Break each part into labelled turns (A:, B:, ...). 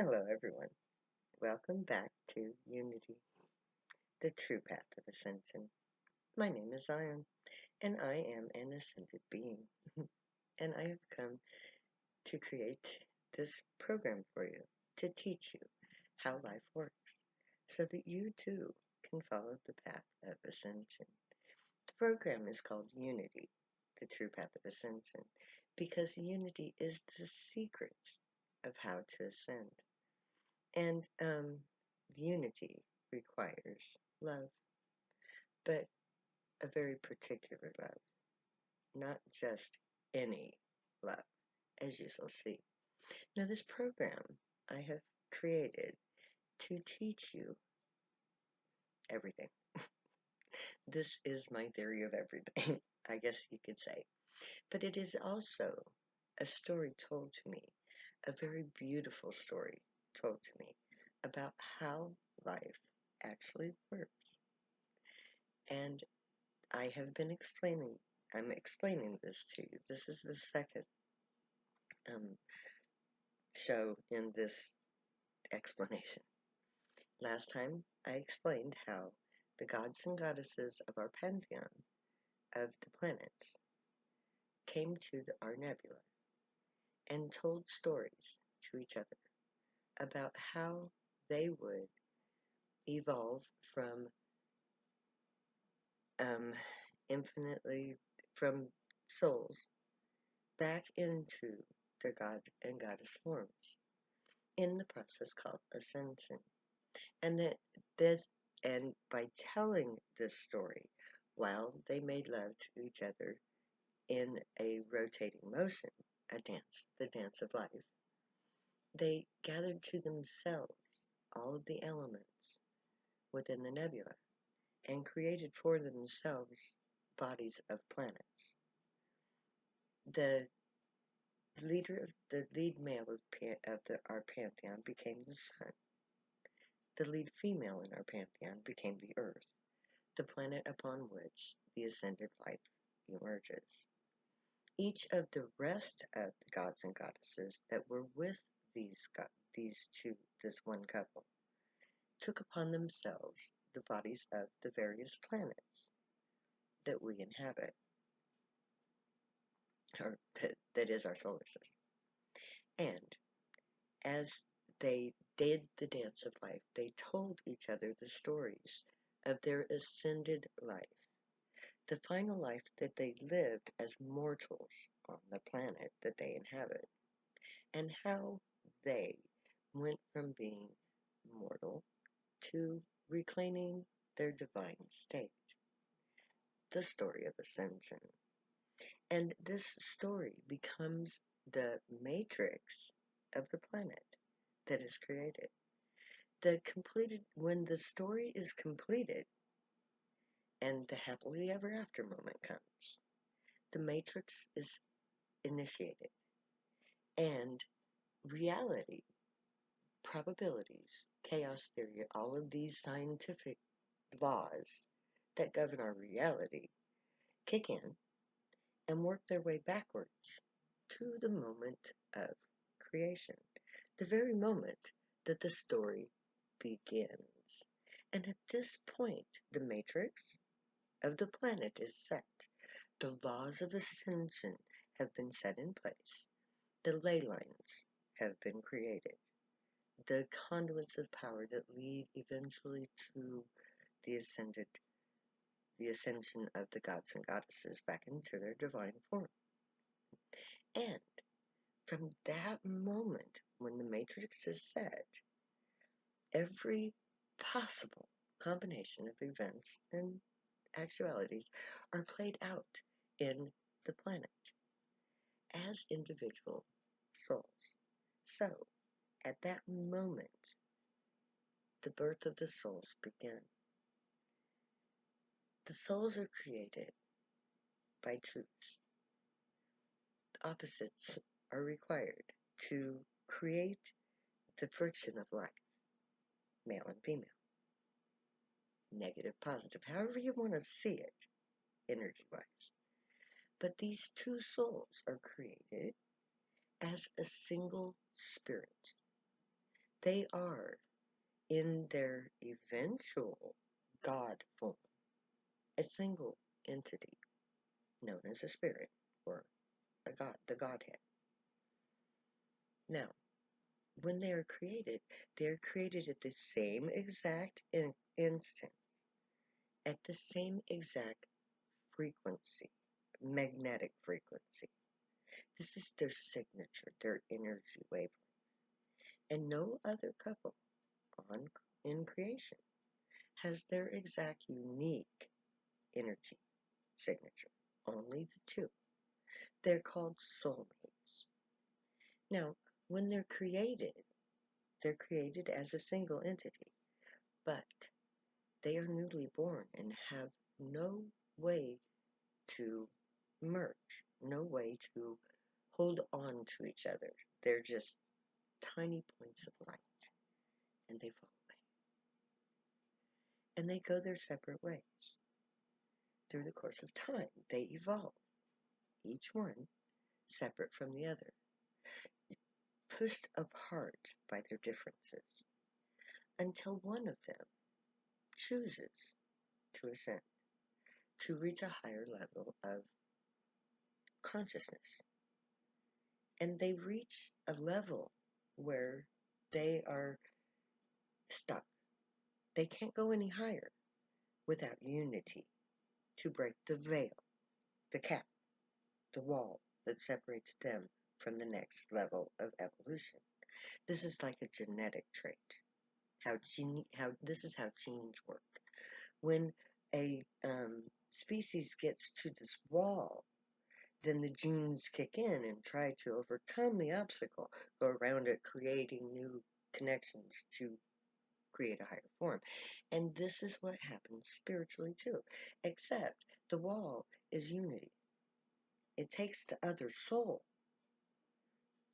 A: Hello, everyone. Welcome back to Unity, the true path of ascension. My name is Zion, and I am an ascended being. And I have come to create this program for you to teach you how life works so that you too can follow the path of ascension. The program is called Unity, the true path of ascension, because unity is the secret of how to ascend. And unity requires love, but a very particular love, not just any love, as you shall see. Now, this program I have created to teach you everything. This is my theory of everything, I guess you could say. But it is also a story told to me, a very beautiful story told to me about how life actually works. And I'm explaining this to you. This is the second um, show in this explanation. Last time I explained how the gods and goddesses of our pantheon of the planets came to our nebula and told stories to each other about how they would evolve from um, infinitely from souls back into their god and goddess forms in the process called ascension. And that this and by telling this story while they made love to each other in a rotating motion, the dance of life, they gathered to themselves all of the elements within the nebula and created for themselves bodies of planets. The lead male of our pantheon became the sun. The lead female in our pantheon became the earth, the planet upon which the ascended life emerges. Each of the rest of the gods and goddesses that were with this one couple, took upon themselves the bodies of the various planets that we inhabit, or that is our solar system. And as they did the dance of life, they told each other the stories of their ascended life, the final life that they lived as mortals on the planet that they inhabit, and how they went from being mortal to reclaiming their divine state. The story of ascension. And this story becomes the matrix of the planet that is created. When the story is completed and the happily ever after moment comes, the matrix is initiated, and reality, probabilities, chaos theory, all of these scientific laws that govern our reality kick in and work their way backwards to the moment of creation, the very moment that the story begins. And at this point, the matrix of the planet is set. The laws of ascension have been set in place. The ley lines have been created. The conduits of power that lead eventually to the ascension of the gods and goddesses back into their divine form. And from that moment, when the matrix is set, every possible combination of events and actualities are played out in the planet as individual souls. So, at that moment, the birth of the souls begin. The souls are created by truths. Opposites are required to create the friction of life, male and female, negative, positive, however you want to see it, energy-wise. But these two souls are created as a single spirit. They are, in their eventual God form, a single entity known as a spirit or a God, the Godhead. Now, when they are created at the same exact instant, at the same exact frequency, magnetic frequency. This is their signature, their energy wavelength. And no other couple in creation has their exact unique energy signature. Only the two. They're called soulmates. Now, when they're created as a single entity, but they are newly born and have no way to merge, no way to hold on to each other. They're just tiny points of light, and they fall away. And they go their separate ways. Through the course of time, they evolve, each one separate from the other, pushed apart by their differences, until one of them chooses to ascend, to reach a higher level of consciousness. And they reach a level where they are stuck. They can't go any higher without unity to break the veil, the cap, the wall that separates them from the next level of evolution. This is like a genetic trait. This is how genes work. When a species gets to this wall, then the genes kick in and try to overcome the obstacle, go around it, creating new connections to create a higher form. And this is what happens spiritually too, except the wall is unity. It takes the other soul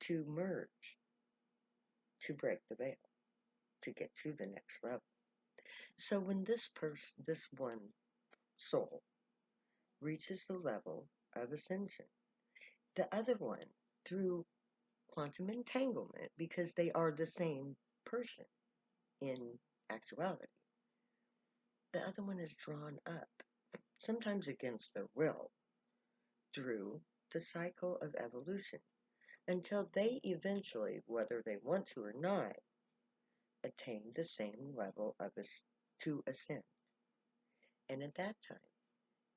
A: to merge, to break the veil, to get to the next level. So when this one soul reaches the level of ascension, the other one, through quantum entanglement, because they are the same person in actuality, the other one is drawn up, sometimes against their will, through the cycle of evolution, until they eventually, whether they want to or not, attain the same level to ascend. And at that time,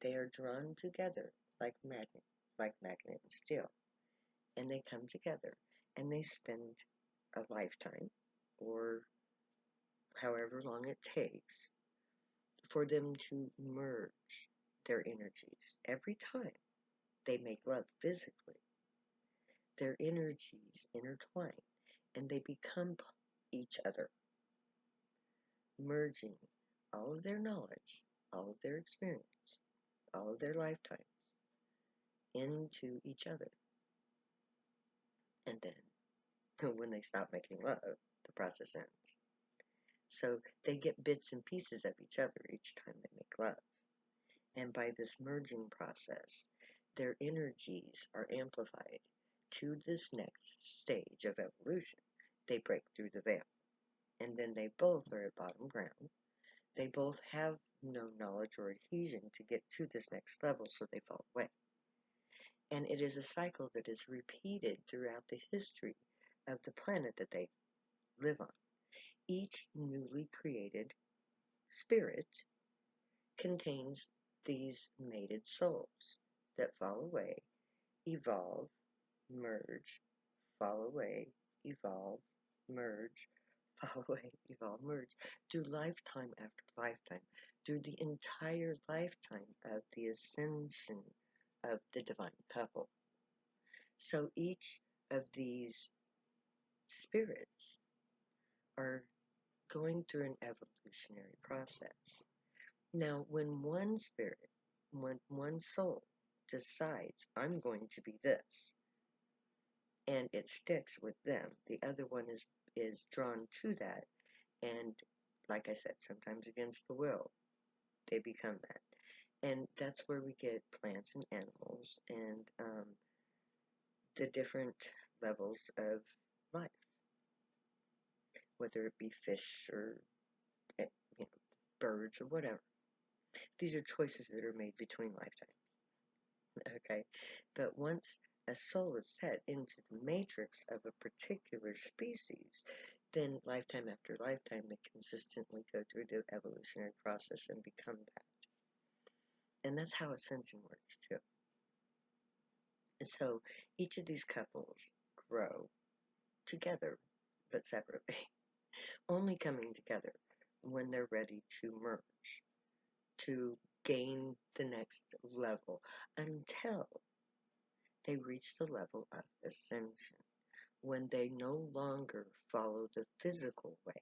A: they are drawn together like magnet and steel. And they come together and they spend a lifetime, or however long it takes, for them to merge their energies. Every time they make love physically, their energies intertwine and they become each other, merging all of their knowledge, all of their experience, all of their lifetimes into each other. And then, when they stop making love, the process ends. So they get bits and pieces of each other each time they make love. And by this merging process, their energies are amplified to this next stage of evolution. They break through the veil. And then they both are at bottom ground. They both have no knowledge or adhesion to get to this next level, so they fall away. And it is a cycle that is repeated throughout the history of the planet that they live on. Each newly created spirit contains these mated souls that fall away, evolve, merge, fall away, evolve, merge, fall away, evolve, merge, through lifetime after lifetime, through the entire lifetime of the ascension of the divine couple. So each of these spirits are going through an evolutionary process. Now, when one soul decides, I'm going to be this, and it sticks with them, the other one is drawn to that, and like I said, sometimes against the will, they become that. And that's where we get plants and animals and the different levels of life. whether it be fish or you know, birds or whatever. These are choices that are made between lifetimes. Okay, but once a soul is set into the matrix of a particular species, then lifetime after lifetime they consistently go through the evolutionary process and become that. And that's how ascension works too. And so each of these couples grow together but separately, only coming together when they're ready to merge, to gain the next level until they reach the level of ascension, when they no longer follow the physical way,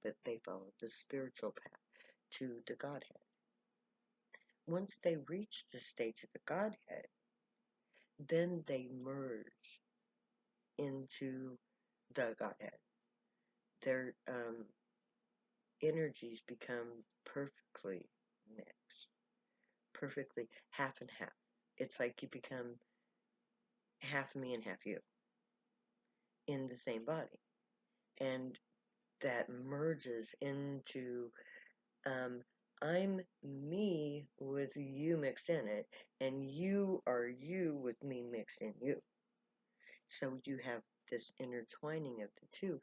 A: but they follow the spiritual path to the Godhead. Once they reach the stage of the Godhead, then they merge into the Godhead. Their energies become perfectly mixed, perfectly half and half. It's like you become half me and half you in the same body. And that merges into I'm me with you mixed in it, and you are you with me mixed in you. So you have this intertwining of the two,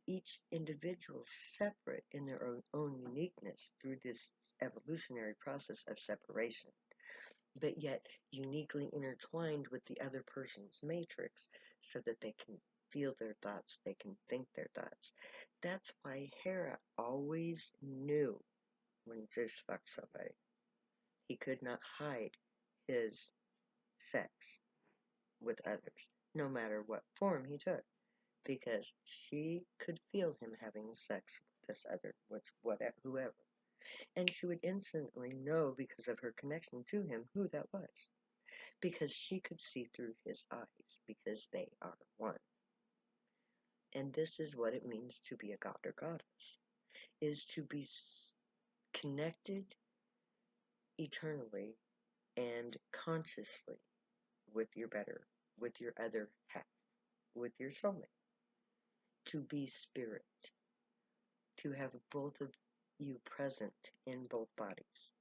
A: each individual separate in their own uniqueness through this evolutionary process of separation, but yet uniquely intertwined with the other person's matrix so that they can feel their thoughts, they can think their thoughts. That's why Hera always knew when Zeus fucked somebody. He could not hide his sex with others, no matter what form he took, because she could feel him having sex with this other, with whatever, whoever. And she would instantly know, because of her connection to him, who that was. Because she could see through his eyes, because they are one. And this is what it means to be a god or goddess, is to be connected eternally and consciously with your other half, with your soulmate. To be spirit, to have both of you present in both bodies.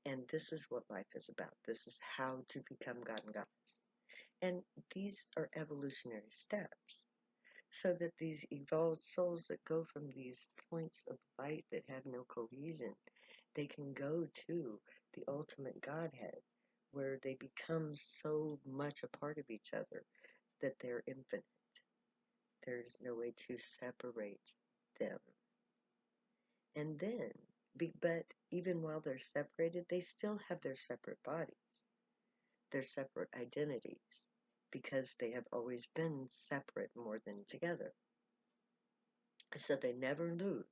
A: And this is what life is about. This is how to become God and Goddess. And these are evolutionary steps, so that these evolved souls that go from these points of light that have no cohesion, they can go to the ultimate Godhead, where they become so much a part of each other that they're infinite. There's no way to separate them. And then, but even while they're separated, they still have their separate bodies, their separate identities, because they have always been separate more than together. So they never lose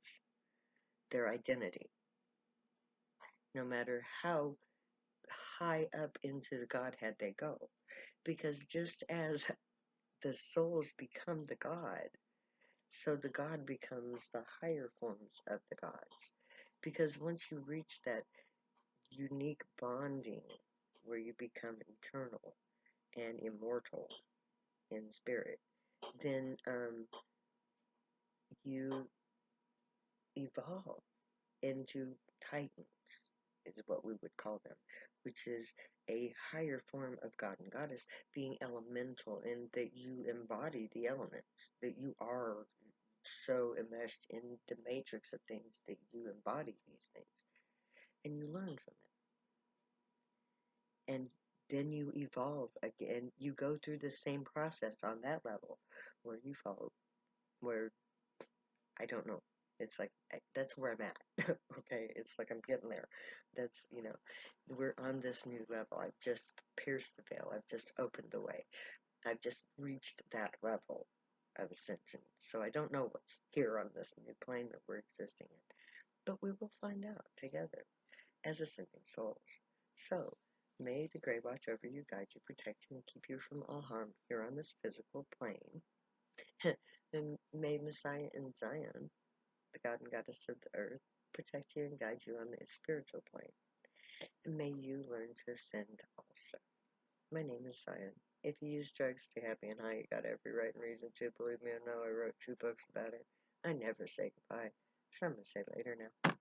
A: their identity, no matter how high up into the Godhead they go. Because just as the souls become the God, so the God becomes the higher forms of the gods. Because once you reach that unique bonding where you become eternal and immortal in spirit, then you evolve into titans, is what we would call them, which is a higher form of God and Goddess, being elemental, in that you embody the elements, that you are so enmeshed in the matrix of things that you embody these things, and you learn from it. And then you evolve again. You go through the same process on that level, where you follow, where, I don't know. It's like, that's where I'm at. Okay, it's like I'm getting there. That's, we're on this new level. I've just pierced the veil. I've just opened the way. I've just reached that level of ascension. So I don't know what's here on this new plane that we're existing in. But we will find out together as ascending souls. So, may the Grey watch over you, guide you, protect you, and keep you from all harm here on this physical plane. And may Messiah and Zion, the God and Goddess of the earth, protect you and guide you on the spiritual plane. And may you learn to ascend also. My name is Zion. If you use drugs, stay happy and high. You got every right and reason to. Believe me, I know I wrote 2 books about it. I never say goodbye. So I'm going to say later now.